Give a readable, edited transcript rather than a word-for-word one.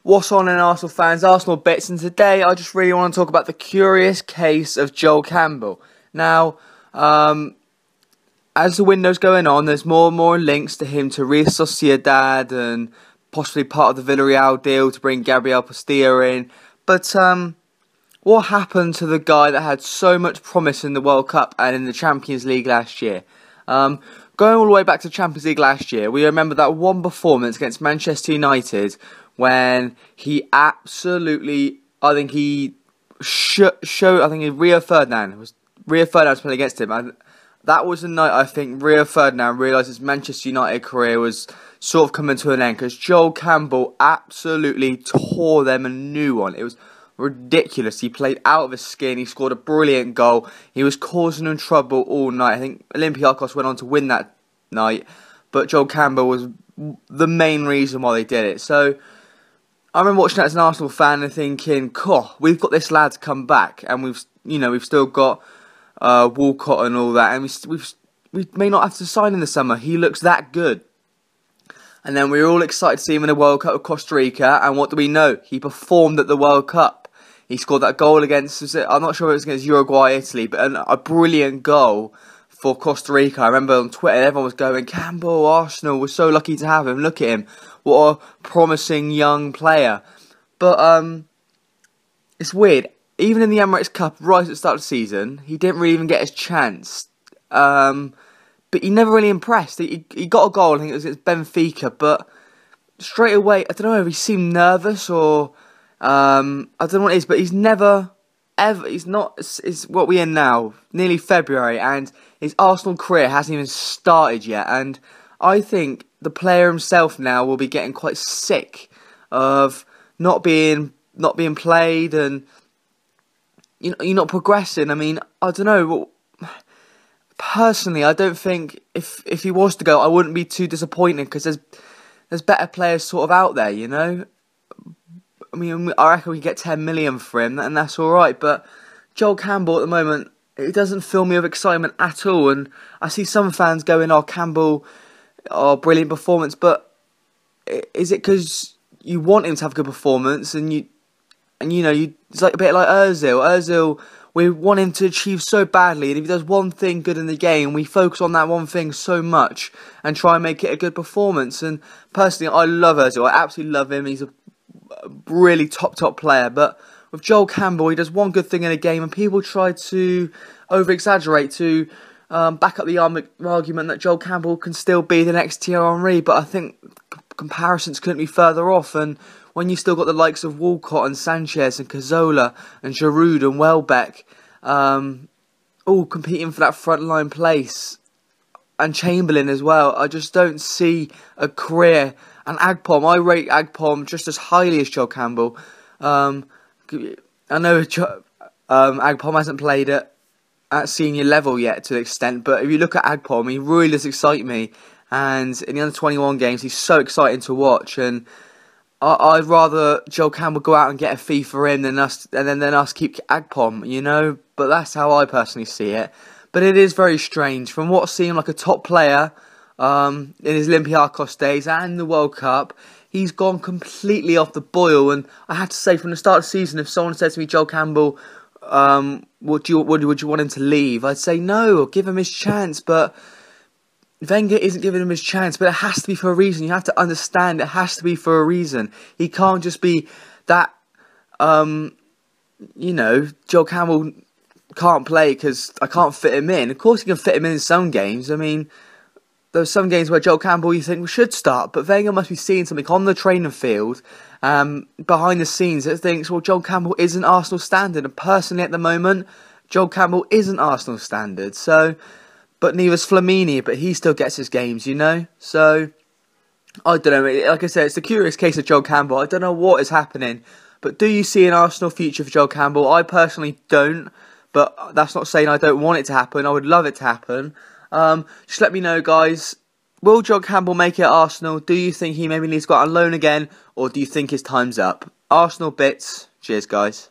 What's on in Arsenal fans, Arsenal bits, and today I just really want to talk about the curious case of Joel Campbell. Now, as the window's going on, there's more and more links to him to Real Sociedad and possibly part of the Villarreal deal to bring Gabriel Pastilla in. But what happened to the guy that had so much promise in the World Cup and in the Champions League last year? Going all the way back to Champions League last year, we remember that one performance against Manchester United when he absolutely, I think he showed, I think Rio Ferdinand was playing against him. And that was the night I think Rio Ferdinand realised his Manchester United career was sort of coming to an end, because Joel Campbell absolutely tore them a new one. It was ridiculous. He played out of his skin. He scored a brilliant goal. He was causing them trouble all night. I think Olympiacos went on to win that night, but Joel Campbell was the main reason why they did it. So I remember watching that as an Arsenal fan and thinking, "Cool, we've got this lad to come back, and we've still got Walcott and all that, and we may not have to sign in the summer. He looks that good." And then we were all excited to see him in the World Cup with Costa Rica, and what do we know? He performed at the World Cup. He scored that goal against, I'm not sure if it was against Uruguay, Italy, but a brilliant goal for Costa Rica. I remember on Twitter, everyone was going, "Campbell, Arsenal, we're so lucky to have him. Look at him. What a promising young player." But it's weird. Even in the Emirates Cup, right at the start of the season, he didn't really even get his chance. But he never really impressed. He got a goal, I think it was against Benfica, but straight away, I don't know if he seemed nervous or I don't know what it is, but he's never, ever, he's not, it's what we're in now, nearly February, and his Arsenal career hasn't even started yet, and I think the player himself now will be getting quite sick of not being played, and you're not progressing. I mean, I don't know. Personally, I don't think if he was to go, I wouldn't be too disappointed, because there's better players sort of out there, you know. I mean, I reckon we get 10 million for him, and that's all right. But Joel Campbell at the moment, it doesn't fill me with excitement at all. And I see some fans going, "Oh, Campbell, oh, brilliant performance," but is it because you want him to have a good performance, and it's like a bit like Ozil, we want him to achieve so badly, and if he does one thing good in the game, we focus on that one thing so much and try and make it a good performance. And personally, I love Ozil. I absolutely love him. He's a really top player. But with Joel Campbell, he does one good thing in a game, and people try to over-exaggerate to back up the argument that Joel Campbell can still be the next Thierry Henry. But I think comparisons couldn't be further off. And when you still got the likes of Walcott and Sanchez and Cazorla and Giroud and Welbeck all competing for that frontline place, and Chamberlain as well, I just don't see a career. And Agpom, I rate Agpom just as highly as Joel Campbell. I know Agpom hasn't played at senior level yet to the extent, but if you look at Agpom, he really does excite me. And in the under-21 games, he's so exciting to watch. And I'd rather Joel Campbell go out and get a fee for him than us keep Agpom, you know. But that's how I personally see it. But it is very strange. From what seemed like a top player in his Olympiacos days and the World Cup, he's gone completely off the boil. And I have to say, from the start of the season, if someone said to me, "Joel Campbell, would you want him to leave?" I'd say no, give him his chance. But Wenger isn't giving him his chance, but it has to be for a reason. You have to understand it has to be for a reason. He can't just be that, Joel Campbell can't play because I can't fit him in. Of course you can fit him in some games. I mean, there's some games where Joel Campbell you think we should start, but Wenger must be seeing something on the training field, behind the scenes, that thinks, well, Joel Campbell isn't Arsenal standard. And personally at the moment, Joel Campbell isn't Arsenal standard. So, but neither's Flamini, but he still gets his games, you know? So, I don't know. Like I said, it's a curious case of Joel Campbell. I don't know what is happening. But do you see an Arsenal future for Joel Campbell? I personally don't. But that's not saying I don't want it to happen. I would love it to happen. Just let me know, guys. Will Joel Campbell make it at Arsenal? Do you think he maybe needs to go out on loan again? Or do you think his time's up? Arsenal bits. Cheers, guys.